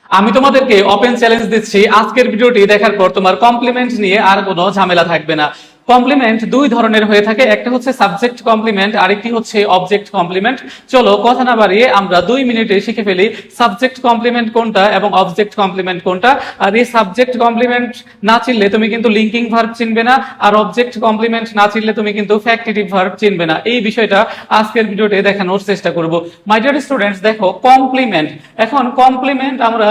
আমি তোমাদেরকে open challenge দিচ্ছি, আজকের ভিডিওটি দেখার পর তোমার কমপ্লিমেন্ট নিয়ে আর কোনো ঝামেলা থাকবে না। কমপ্লিমেন্ট দুই ধরনের হয়ে থাকে, একটা হচ্ছে সাবজেক্ট কমপ্লিমেন্ট, আরেকটি হচ্ছে অবজেক্ট কমপ্লিমেন্ট। চলো কথা না বাড়িয়ে আমরা 2 মিনিটে শিখে ফেলি সাবজেক্ট কমপ্লিমেন্ট কোনটা এবং অবজেক্ট কমপ্লিমেন্ট কোনটা। আর এই সাবজেক্ট কমপ্লিমেন্ট না চিনলে তুমি কিন্তু লিঙ্কিং ভার্ব চিনবে না, আর অবজেক্ট কমপ্লিমেন্ট না চিনলে তুমি কিন্তু ফ্যাক্টিটিভ ভার্ব চিনবে না। এই বিষয়টা আজকের ভিডিওতে দেখানোর চেষ্টা করব। মাই ডিয়ার স্টুডেন্টস, দেখো কমপ্লিমেন্ট, এখন কমপ্লিমেন্ট আমরা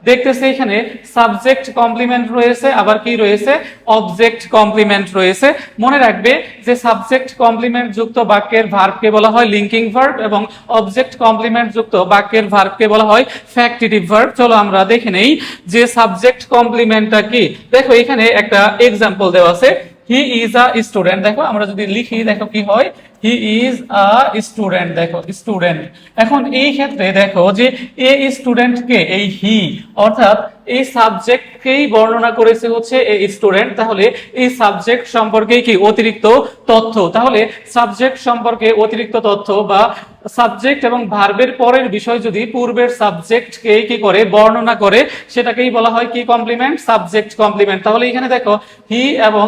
দেখতেছি এখানে সাবজেক্ট কমপ্লিমেন্ট রয়েছে, আবার কি রয়েছে, অবজেক্ট কমপ্লিমেন্ট রয়েছে। মনে রাখবে যে সাবজেক্ট কমপ্লিমেন্ট যুক্ত বাক্যের ভার্বকে বলা হয় লিঙ্কিং ভার্ব এবং অবজেক্ট কমপ্লিমেন্ট যুক্ত বাক্যের ভার্বকে বলা হয় ফ্যাক্টিটিভ ভার্ব। চলো আমরা দেখে নেই যে সাবজেক্ট কমপ্লিমেন্টটা কি। দেখো এখানে একটা এক্সাম্পল দেওয়া আছে, হি ইজ আ স্টুডেন্ট। দেখো আমরা যদি লিখি, দেখো কি হয়, হি ইজ আ স্টুডেন্ট। দেখো স্টুডেন্ট, এখন এই ক্ষেত্রে দেখো যে এই স্টুডেন্টকে এই হি অর্থাৎ এই সাবজেক্টকেই বর্ণনা করেছে হচ্ছে এই স্টুডেন্ট, তাহলে এই সাবজেক্ট সম্পর্কে কি অতিরিক্ত তথ্য, তাহলে সাবজেক্ট সম্পর্কে অতিরিক্ত তথ্য বা সাবজেক্ট এবং ভার্বের পরের বিষয় যদি পূর্বের সাবজেক্টকে কি করে বর্ণনা করে, সেটাকেই বলা হয় কি কমপ্লিমেন্ট, সাবজেক্ট কমপ্লিমেন্ট। তাহলে এখানে দেখো হি এবং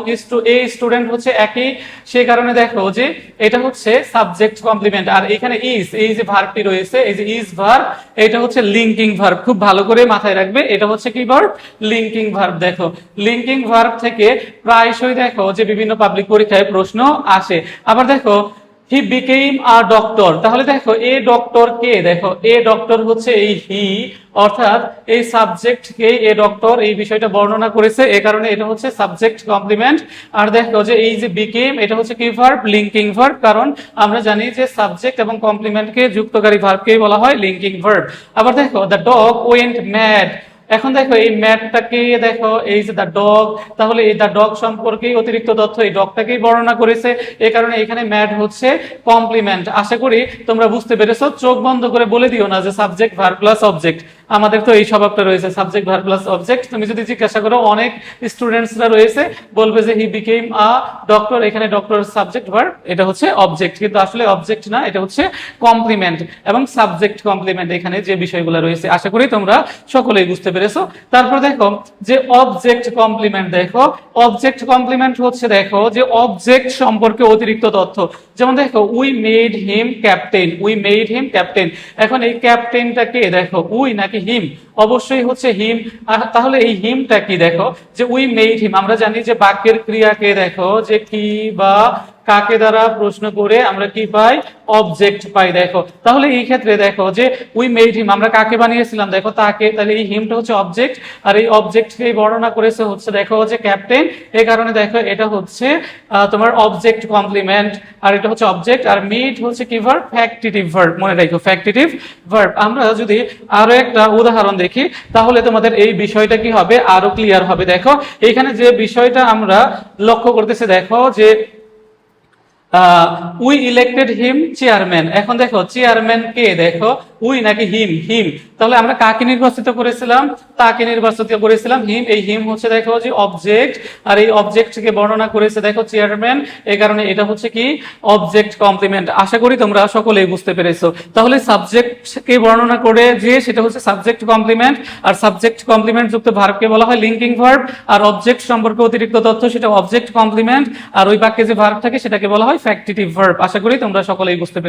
এই স্টুডেন্ট হচ্ছে একই, সেই কারণে দেখো যে এটা হচ্ছে সাবজেক্ট কমপ্লিমেন্ট। আর এখানে ইজ, এই যে ভার্বটি রয়েছে, এই যে ইজ ভার্ব, এটা হচ্ছে লিঙ্কিং ভার্ব। খুব ভালো করে মাথায় রাখবে, এটা হচ্ছে কি ভার্ব, লিঙ্কিং ভার্ব। দেখো লিঙ্কিং ভার্ব থেকে প্রায়শই দেখো যে বিভিন্ন পাবলিক পরীক্ষায় প্রশ্ন আসে। আবার দেখো হি বিকেম আ ডক্টর, তাহলে দেখো এ ডক্টর কে, দেখো এ ডক্টর হচ্ছে এই হি অর্থাৎ এই সাবজেক্টকে এ ডক্টর এই বিষয়টা বর্ণনা করেছে, এই কারণে এটা হচ্ছে সাবজেক্ট কমপ্লিমেন্ট। আর দেখো যে এই যে বিকেম, এটা হচ্ছে কি ভার্ব, লিঙ্কিং ভার্ব, কারণ আমরা জানি যে সাবজেক্ট এবং কমপ্লিমেন্টকে যুক্তকারী ভার্বকে বলা হয় লিঙ্কিং ভার্ব। আবার দেখো দ্য ডগ ওয়েন্ট ম্যাড, এখন দেখো এই ম্যাডটাকে দেখো এই যে দ্য ডগ, তাহলে এই দ্য ডগ সম্পর্কে অতিরিক্ত তথ্য এই ডগটাকেই বর্ণনা করেছে, এই কারণে এখানে ম্যাড হচ্ছে কমপ্লিমেন্ট। আশা করি তোমরা বুঝতে পেরেছো। চোখ বন্ধ করে বলে দিও না যে সাবজেক্ট ভার্ব প্লাস অবজেক্ট, আমাদের তো এই স্বভাবটা রয়েছে সাবজেক্ট ভার্ব প্লাস অবজেক্ট। তুমি যদি জিজ্ঞাসা করো, অনেক স্টুডেন্টসরা রয়েছে বলবে যে হি বিকেম আ ডক্টর, এখানে ডক্টর সাবজেক্ট ভার্ব, এটা হচ্ছে অবজেক্ট, কিন্তু আসলে অবজেক্ট না, এটা হচ্ছে কমপ্লিমেন্ট এবং সাবজেক্ট কমপ্লিমেন্ট। এখানে যে বিষয়গুলো রয়েছে আশা করি তোমরা সকলেই বুঝতে পেরেছো। তারপর দেখো যে অবজেক্ট কমপ্লিমেন্ট, দেখো অবজেক্ট কমপ্লিমেন্ট হচ্ছে দেখো যে অবজেক্ট সম্পর্কে অতিরিক্ত তথ্য। যেমন দেখো we made him captain, we made him captain, এখন এই ক্যাপ্টেনটা কে, দেখো উই নাকি হিম, অবশ্যই হচ্ছে হিম। আর তাহলে এই হিমটা কি, দেখো যে উই মেড হিম, আমরা জানি যে বাক্যের ক্রিয়াকে দেখো যে কি বা কাকে দ্বারা প্রশ্ন করে আমরা কি পাই, অবজেক্ট পাই। দেখো তাহলে এই ক্ষেত্রে দেখো যে উই মেড হিম, আমরা কাকে বানিয়েছিলাম, দেখো তাকে, তাহলে এই হিমটা হচ্ছে অবজেক্ট, আর এই অবজেক্টকে বর্ণনা করেছে হচ্ছে দেখো যে ক্যাপ্টেন, এই কারণে দেখো এটা হচ্ছে তোমার অবজেক্ট কমপ্লিমেন্ট, আর এটা হচ্ছে অবজেক্ট। আর মেড হচ্ছে কি ভার্ব, ফ্যাক্টিটিভ ভার্ব, মনে রাখো ফ্যাক্টিটিভ ভার্ব। আমরা যদি আরো একটা উদাহরণ দেখি তাহলে তোমাদের এই বিষয়টা কি হবে, আরো ক্লিয়ার হবে। দেখো এখানে যে বিষয়টা আমরা লক্ষ্য করতেছি, দেখো যে উই ইলেক্টেড হিম চেয়ারম্যান, এখন দেখো চেয়ারম্যান কে, দেখো উই নাকি হিম, হিম, তাহলে আমরা কাকে নির্বাচিত করেছিলাম, তাকে নির্বাচিত করেছিলাম হিম, এই হিম হচ্ছে দেখো যে অবজেক্ট, আর এই অবজেক্টকে বর্ণনা করেছে দেখো চেয়ারম্যান, এই কারণে এটা হচ্ছে কি অবজেক্ট কমপ্লিমেন্ট। আশা করি তোমরা সকলেই বুঝতে পেরেছো। তাহলে সাবজেক্টকে বর্ণনা করে যে সেটা হচ্ছে সাবজেক্ট কমপ্লিমেন্ট, আর সাবজেক্ট কমপ্লিমেন্ট যুক্ত ভার্বকে বলা হয় লিঙ্কিং ভার্ব, আর অবজেক্ট সম্পর্কে অতিরিক্ত তথ্য সেটা অবজেক্ট কমপ্লিমেন্ট, আর ওই বাক্যে যে ভার্ব থাকে সেটাকে বলা হয় ফ্যাক্টিটিভ ভার্ব। আশা করি তোমরা সকলেই বুঝতে পেরেছো।